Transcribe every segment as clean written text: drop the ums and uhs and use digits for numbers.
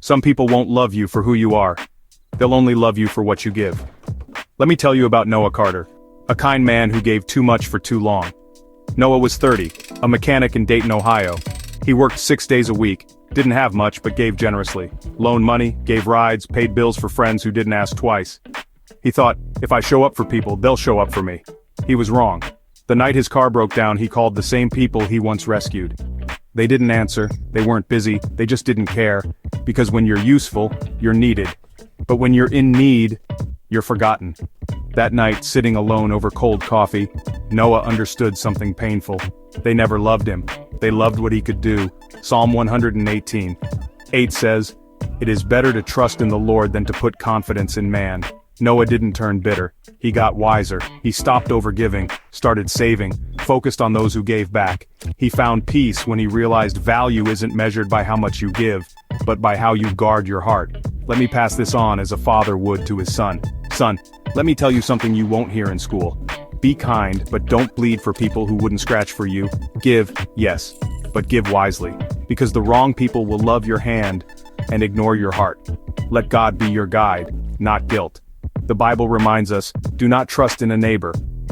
Some people won't love you for who you are. They'll only love you for what you give. Let me tell you about Noah Carter, a kind man who gave too much for too long. Noah was 30, a mechanic in Dayton, Ohio. He worked 6 days a week, didn't have much but gave generously. Loaned money, gave rides, paid bills for friends who didn't ask twice. He thought, if I show up for people, they'll show up for me. He was wrong. The night his car broke down, he called the same people he once rescued. They didn't answer, they weren't busy, they just didn't care. Because when you're useful, you're needed. But when you're in need, you're forgotten. That night, sitting alone over cold coffee, Noah understood something painful. They never loved him. They loved what he could do. Psalm 118:8 says, "It is better to trust in the Lord than to put confidence in man." Noah didn't turn bitter. He got wiser. He stopped overgiving, started saving, focused on those who gave back. He found peace when he realized value isn't measured by how much you give, but by how you guard your heart. Let me pass this on as a father would to his son. Son, let me tell you something you won't hear in school. Be kind, but don't bleed for people who wouldn't scratch for you. Give, yes, but give wisely, because the wrong people will love your hand and ignore your heart. Let God be your guide, not guilt. The Bible reminds us, do not trust in a neighbor.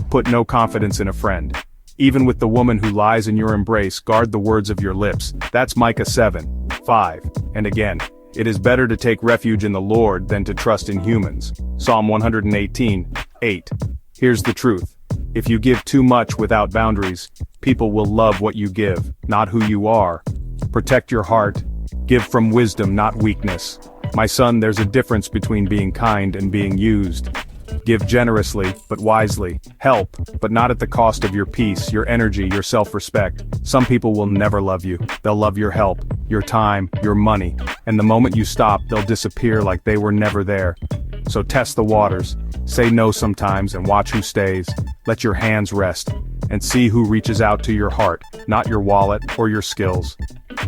Put no confidence in a friend. Even with the woman who lies in your embrace, guard the words of your lips. That's Micah 7:5. And again, it is better to take refuge in the Lord than to trust in humans. Psalm 118:8. Here's the truth. If you give too much without boundaries, people will love what you give, not who you are. Protect your heart. Give from wisdom, not weakness. My son, there's a difference between being kind and being used. Give generously, but wisely. Help, but not at the cost of your peace, your energy, your self-respect. Some people will never love you. They'll love your help, your time, your money. And the moment you stop, they'll disappear like they were never there. So test the waters. Say no sometimes and watch who stays. Let your hands rest. And see who reaches out to your heart, not your wallet or your skills.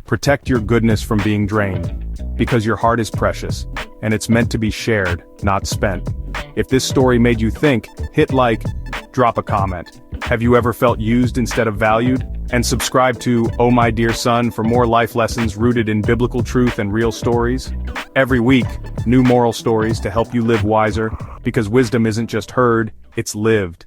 Protect your goodness from being drained. Because your heart is precious, and it's meant to be shared, not spent. If this story made you think, hit like, drop a comment. Have you ever felt used instead of valued? And subscribe to Oh My Dear Son for more life lessons rooted in biblical truth and real stories. Every week, new moral stories to help you live wiser, because wisdom isn't just heard, it's lived.